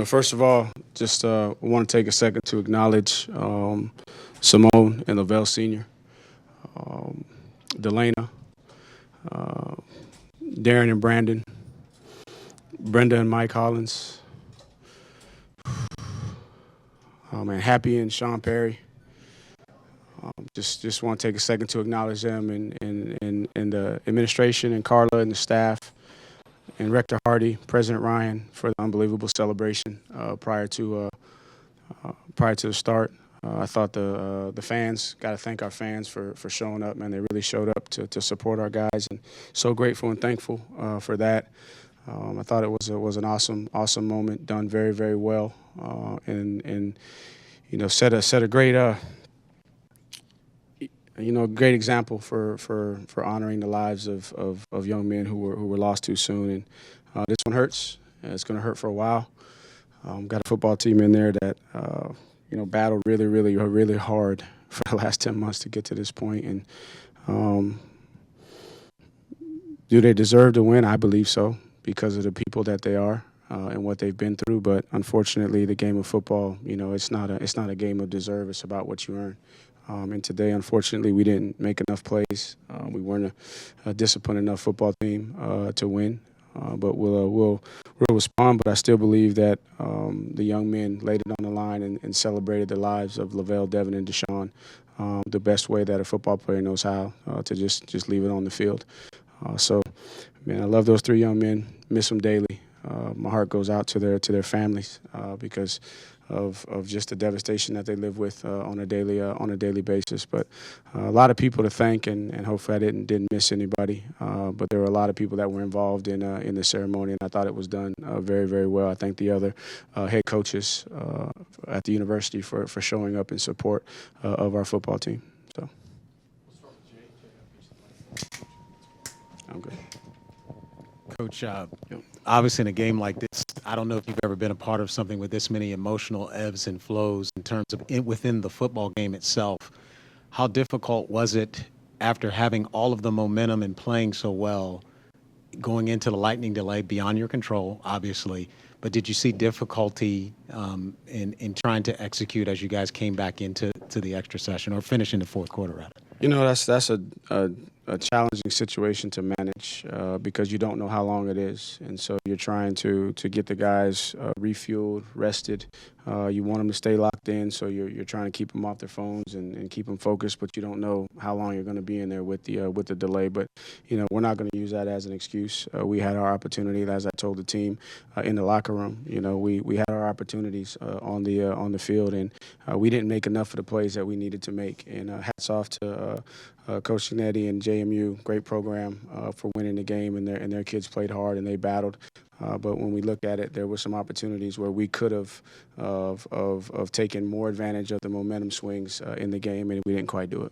First of all, just want to take a second to acknowledge Simone and Lavelle Sr., um, Delana, uh, Darren and Brandon, Brenda and Mike Hollins, and Happy and Sean Perry. Just want to take a second to acknowledge them and the administration and Carla and the staff and Rector Hardy, President Ryan for the unbelievable celebration prior to the start. I thought the fans, got to thank our fans for showing up, man. They really showed up to support our guys, and so grateful and thankful for that. I thought it was an awesome moment, done very, very well, and set a great great example for honoring the lives of young men who were lost too soon. And this one hurts. It's going to hurt for a while. Got a football team in there that battled really hard for the last 10 months to get to this point. And do they deserve to win? I believe so, because of the people that they are and what they've been through. But unfortunately, the game of football, it's not a game of deserve. It's about what you earn. And today, unfortunately, we didn't make enough plays. We weren't a disciplined enough football team to win. But we'll respond. But I still believe that the young men laid it on the line and celebrated the lives of Lavelle, Devin, and Deshaun the best way that a football player knows how, to just leave it on the field. So, man, I love those three young men. Miss them daily. My heart goes out to their families because of just the devastation that they live with on a daily basis. But a lot of people to thank, and hopefully I didn't miss anybody. But there were a lot of people that were involved in the ceremony, and I thought it was done very, very well. I thank the other head coaches at the university for showing up in support of our football team. So. I'm good. Coach, obviously in a game like this, I don't know if you've ever been a part of something with this many emotional ebbs and flows in terms of within the football game itself. How difficult was it after having all of the momentum and playing so well, going into the lightning delay beyond your control, obviously, but did you see difficulty in trying to execute as you guys came back into the extra session or finish in the fourth quarter, rather? That's a challenging situation to manage because you don't know how long it is. And so you're trying to get the guys refueled, rested. You want them to stay locked in, so you're trying to keep them off their phones and keep them focused, but you don't know how long you're going to be in there with the delay. But, we're not going to use that as an excuse. We had our opportunity, as I told the team, in the locker room. We had our opportunities on the field, and we didn't make enough of the plays that we needed to make. And hats off to Coach Cinetti and JMU, great program for winning the game, and their kids played hard and they battled. But when we look at it, there were some opportunities where we could have taken more advantage of the momentum swings in the game, and we didn't quite do it.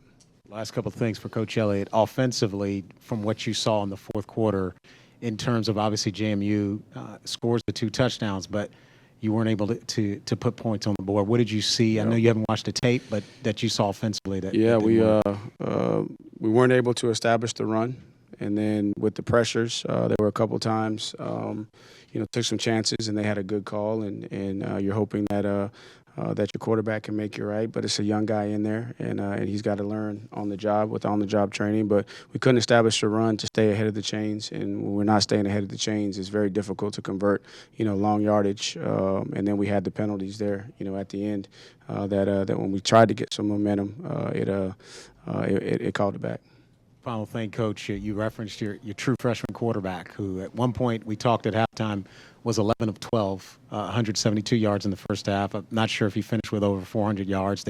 Last couple of things for Coach Elliott. Offensively, from what you saw in the fourth quarter, in terms of obviously JMU scores the 2 touchdowns, but you weren't able to put points on the board. What did you see? I know you haven't watched the tape, but that you saw offensively. We weren't able to establish the run, and then with the pressures, there were a couple times, took some chances, and they had a good call, and you're hoping that your quarterback can make you right, but it's a young guy in there, and he's got to learn on the job with on-the-job training. But we couldn't establish a run to stay ahead of the chains, and when we're not staying ahead of the chains, it's very difficult to convert, long yardage. And then we had the penalties there, at the end, that when we tried to get some momentum, it called it back. Final thing, Coach, you referenced your true freshman quarterback, who at one point we talked at halftime was 11 of 12, 172 yards in the first half. I'm not sure if he finished with over 400 yards.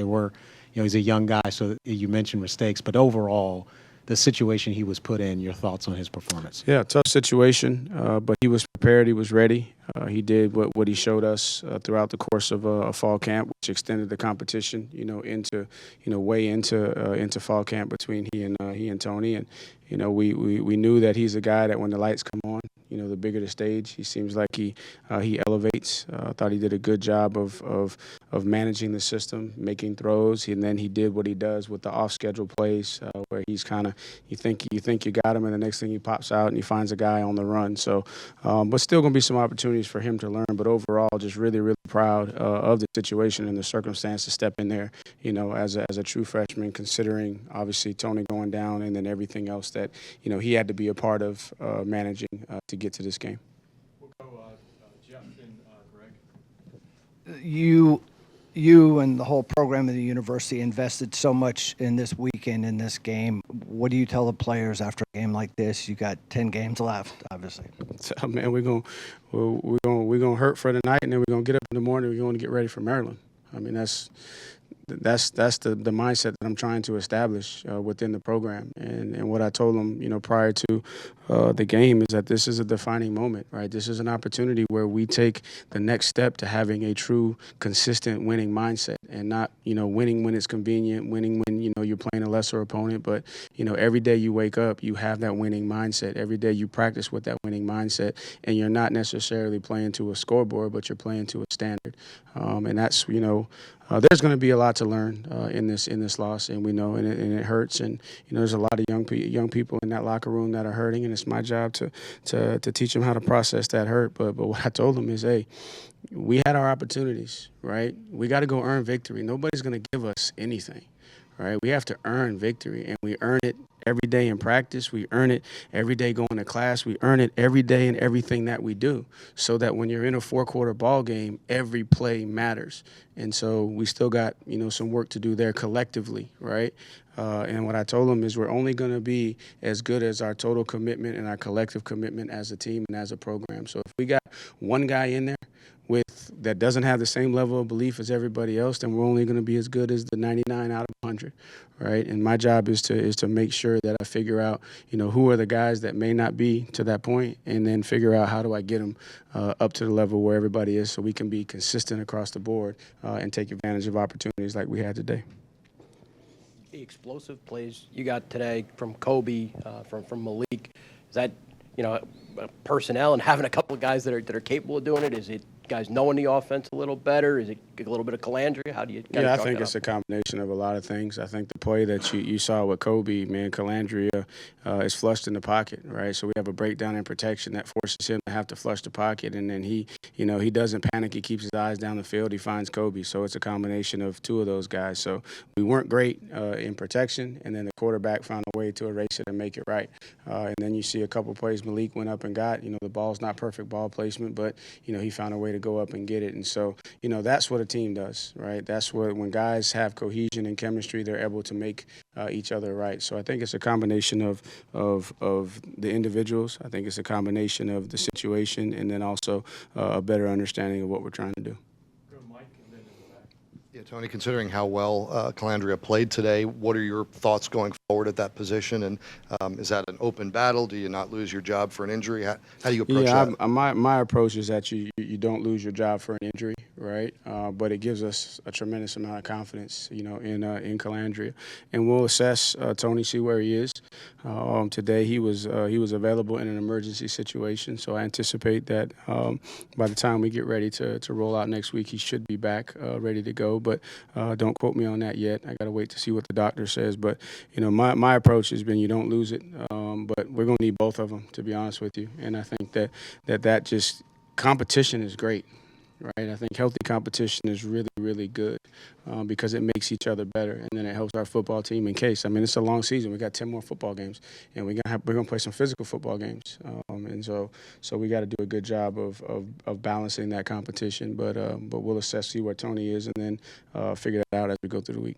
He's a young guy, so you mentioned mistakes, but overall, the situation he was put in, your thoughts on his performance? Yeah, tough situation, but he was prepared. He was ready. He did what he showed us throughout the course of fall camp, which extended the competition, into fall camp between he and Tony, and we knew that he's a guy that when the lights come on, the bigger the stage, he seems like he elevates. I thought he did a good job of managing the system, making throws, and then he did what he does with the off-schedule plays, where he's kind of you think you got him, and the next thing he pops out and he finds a guy on the run. So, but still going to be some opportunities for him to learn. But overall, just really, really proud of the situation and the circumstance to step in there, as a true freshman, considering obviously Tony going down and then everything else that he had to be a part of managing to get to this game. We'll go Jeff and Greg. You and the whole program of the university invested so much in this weekend, in this game. What do you tell the players after a game like this? You got 10 games left, obviously. So, man, we're gonna hurt for the night, and then we're gonna get up in the morning. We're gonna get ready for Maryland. I mean, that's the mindset that I'm trying to establish within the program. And what I told them, prior to the game is that this is a defining moment, right? This is an opportunity where we take the next step to having a true, consistent winning mindset and not, winning when it's convenient, winning when, you're playing a lesser opponent. But, every day you wake up, you have that winning mindset. Every day you practice with that winning mindset, and you're not necessarily playing to a scoreboard, but you're playing to a standard. And that's, there's going to be a lot to learn in this loss, and we know, and it hurts. And there's a lot of young people in that locker room that are hurting, and it's my job to teach them how to process that hurt. But what I told them is, hey, we had our opportunities, right? We got to go earn victory. Nobody's going to give us anything, right? We have to earn victory, and we earn it every day in practice. We earn it every day going to class. We earn it every day in everything that we do, so that when you're in a four-quarter ball game, every play matters. And so we still got, some work to do there collectively, right? And what I told them is we're only going to be as good as our total commitment and our collective commitment as a team and as a program. So if we got one guy in there that doesn't have the same level of belief as everybody else, then we're only going to be as good as the 99 out of 100, right? And my job is to make sure that I figure out, who are the guys that may not be to that point, and then figure out how do I get them up to the level where everybody is, so we can be consistent across the board and take advantage of opportunities like we had today. The explosive plays you got today from Kobe, from Malik, is that personnel and having a couple of guys that are capable of doing it? Is it guys knowing the offense a little better? Is it a little bit of Calandria? How do you? Yeah, I think it's a combination of a lot of things. I think the play that you saw with Kobe, man, Calandria is flushed in the pocket, right? So we have a breakdown in protection that forces him to have to flush the pocket, and then he doesn't panic. He keeps his eyes down the field. He finds Kobe. So it's a combination of two of those guys. So we weren't great in protection, and then the quarterback found a way to erase it and make it right. And then you see a couple plays Malik went up and got. The ball's not perfect ball placement, but he found a way to go up and get it. And so that's what a team does, right? That's what, when guys have cohesion and chemistry, they're able to make each other right. So I think it's a combination of the individuals. I think it's a combination of the situation, and then also a better understanding of what we're trying to do. Go Mike and then in the back. Yeah, Tony, considering how well Calandria played today, what are your thoughts going forward at that position? And is that an open battle? Do you not lose your job for an injury? How do you approach that? My approach is that you don't lose your job for an injury, right? But it gives us a tremendous amount of confidence, in Calandria, and we'll assess Tony, see where he is. Today he was available in an emergency situation, so I anticipate that by the time we get ready to roll out next week, he should be back ready to go. But don't quote me on that yet. I got to wait to see what the doctor says. But my approach has been you don't lose it, but we're going to need both of them, to be honest with you. And I think that just competition is great, right? I think healthy competition is really, really good because it makes each other better, and then it helps our football team in case. I mean, it's a long season. We got 10 more football games, and we're gonna play some physical football games, and so we got to do a good job of balancing that competition. But we'll assess, see where Tony is, and then figure that out as we go through the week.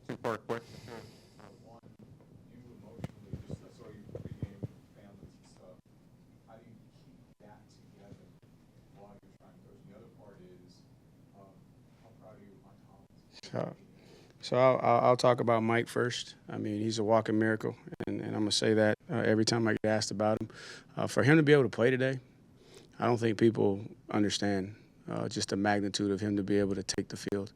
One, you emotionally, just I saw you pregame families and stuff. How do you keep that together while you're trying to coach? And the other part is, how proud are you of Mike Collins? So I'll talk about Mike first. I mean, he's a walking miracle, and I'm going to say that every time I get asked about him. For him to be able to play today, I don't think people understand just the magnitude of him to be able to take the field.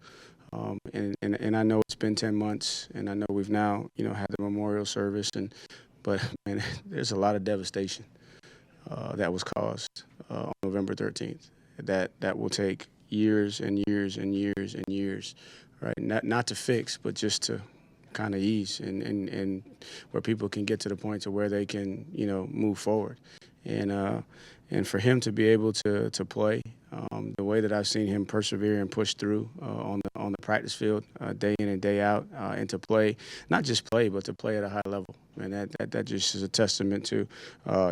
And I know it's been 10 months, and I know we've now, had the memorial service, but man, there's a lot of devastation that was caused on November 13th. That will take years and years and years and years, right? Not to fix, but just to kind of ease and where people can get to the point to where they can, move forward. And for him to be able to play the way that I've seen him persevere and push through on the practice field day in and day out, and to play, not just play, but to play at a high level. And that just is a testament to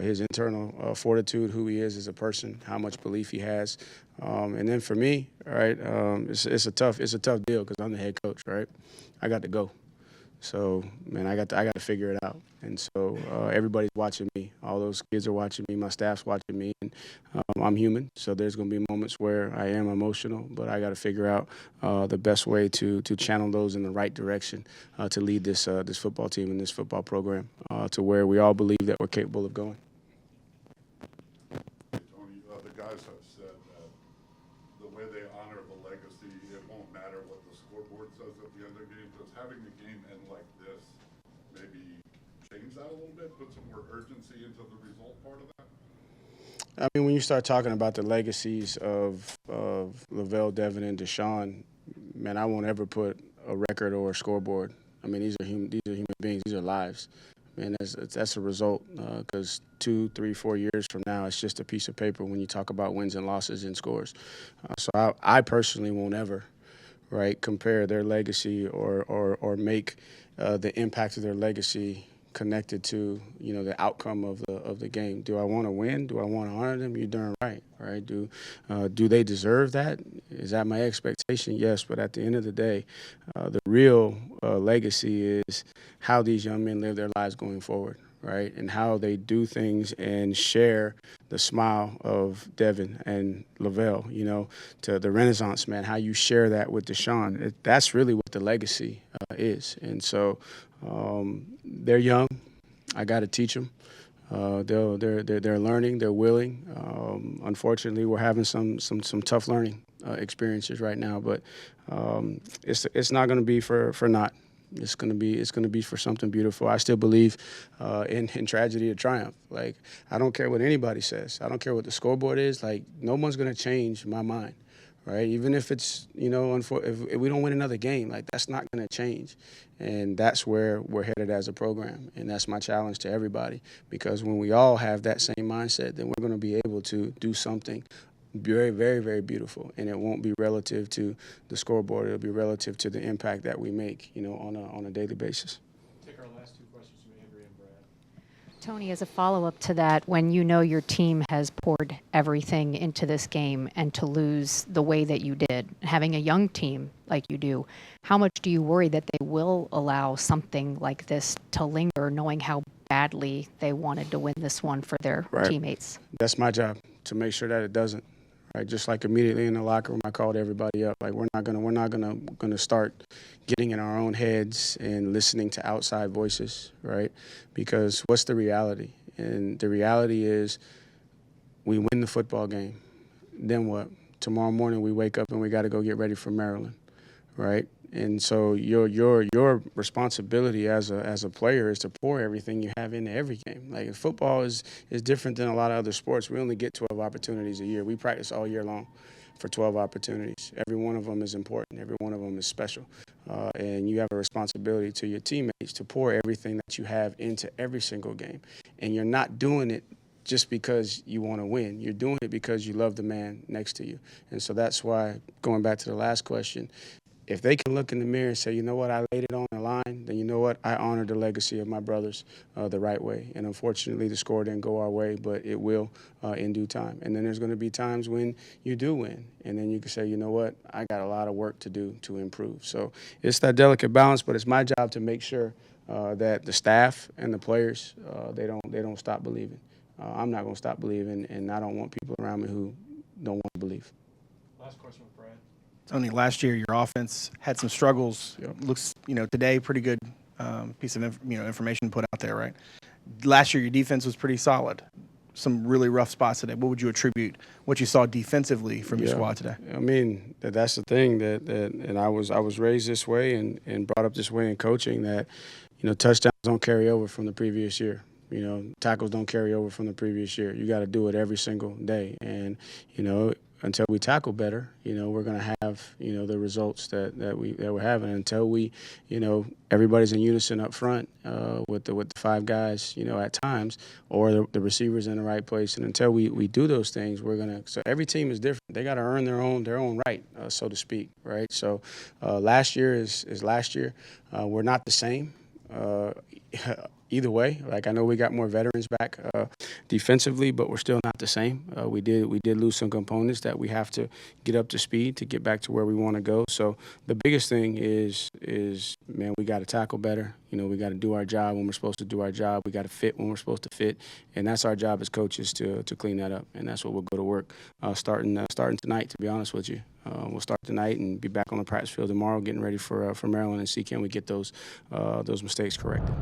his internal fortitude, who he is as a person, how much belief he has. And then for me, right, it's a tough deal because I'm the head coach, right? I got to go. So, man, I got to figure it out. And so everybody's watching me. All those kids are watching me. My staff's watching me. And I'm human, so there's going to be moments where I am emotional, but I got to figure out the best way to channel those in the right direction to lead this football team and this football program to where we all believe that we're capable of going. Tony, the guys have said that the way they honor the legacy, it won't matter what the scoreboard says at the end of the game. Does having the game end like this maybe change that a little bit, put some more urgency into the result part of that? I mean, when you start talking about the legacies of Lavelle, Devin, and Deshaun, man, I won't ever put a record or a scoreboard. I mean, these are human beings. These are lives. Man, that's a result because 2, 3, 4 years from now, it's just a piece of paper when you talk about wins and losses and scores. So I personally won't ever, right, compare their legacy or make the impact of their legacy connected to the outcome of the game. Do I want to win? Do I want to honor them? You're darn right, right? Do they deserve that? Is that my expectation? Yes, but at the end of the day, the real legacy is how these young men live their lives going forward, right? And how they do things and share the smile of Devin and Lavelle, to the Renaissance man, how you share that with Deshaun. That's really what the legacy is. And so they're young. I got to teach them. They're learning. They're willing. Unfortunately, we're having some tough learning experiences right now, but it's not going to be for naught. It's gonna be for something beautiful. I still believe in tragedy or triumph. Like, I don't care what anybody says. I don't care what the scoreboard is. Like, no one's gonna change my mind, right? Even if it's if we don't win another game, like, that's not gonna change. And that's where we're headed as a program. And that's my challenge to everybody, because when we all have that same mindset, then we're gonna be able to do something very, very, very beautiful, and it won't be relative to the scoreboard. It'll be relative to the impact that we make, on a daily basis. Take our last two questions from Andrea and Brad. Tony, as a follow-up to that, when you know your team has poured everything into this game and to lose the way that you did, having a young team like you do, how much do you worry that they will allow something like this to linger, knowing how badly they wanted to win this one for their teammates? That's my job, to make sure that it doesn't. Right, just like immediately in the locker room, I called everybody up. Like, we're not gonna start getting in our own heads and listening to outside voices, right? Because what's the reality? And the reality is, we win the football game. Then what? Tomorrow morning we wake up and we got to go get ready for Maryland, right? And so your responsibility as a player is to pour everything you have into every game. Like, football is different than a lot of other sports. We only get 12 opportunities a year. We practice all year long for 12 opportunities. Every one of them is important. Every one of them is special. And you have a responsibility to your teammates to pour everything that you have into every single game. And you're not doing it just because you want to win. You're doing it because you love the man next to you. And so that's why, going back to the last question, if they can look in the mirror and say, you know what, I laid it on the line, then you know what, I honor the legacy of my brothers the right way. And unfortunately, the score didn't go our way, but it will in due time. And then there's going to be times when you do win, and then you can say, you know what, I got a lot of work to do to improve. So it's that delicate balance, but it's my job to make sure that the staff and the players, they don't stop believing. I'm not going to stop believing, and I don't want people around me who don't want to believe. Last question with Brad. Tony, last year your offense had some struggles. Yep. Looks, today pretty good piece of information put out there, right? Last year your defense was pretty solid. some really rough spots today. What would you attribute what you saw defensively from your Yeah. squad today? I mean, that's the thing and I was raised this way and brought up this way in coaching that, touchdowns don't carry over from the previous year. Tackles don't carry over from the previous year. You got to do it every single day. And, until we tackle better, we're going to have, the results that we're having. Until we, everybody's in unison up front with the five guys, at times, or the receivers in the right place. And until we do those things, we're going to. So every team is different. They got to earn their own right, so to speak, right? So last year is last year. We're not the same. Either way, like I know we got more veterans back defensively, but we're still not the same. We did lose some components that we have to get up to speed to get back to where we want to go. So the biggest thing is man, we got to tackle better. We got to do our job when we're supposed to do our job. We got to fit when we're supposed to fit, and that's our job as coaches to clean that up. And that's what we'll go to work starting tonight. To be honest with you, we'll start tonight and be back on the practice field tomorrow, getting ready for Maryland and see can we get those mistakes corrected.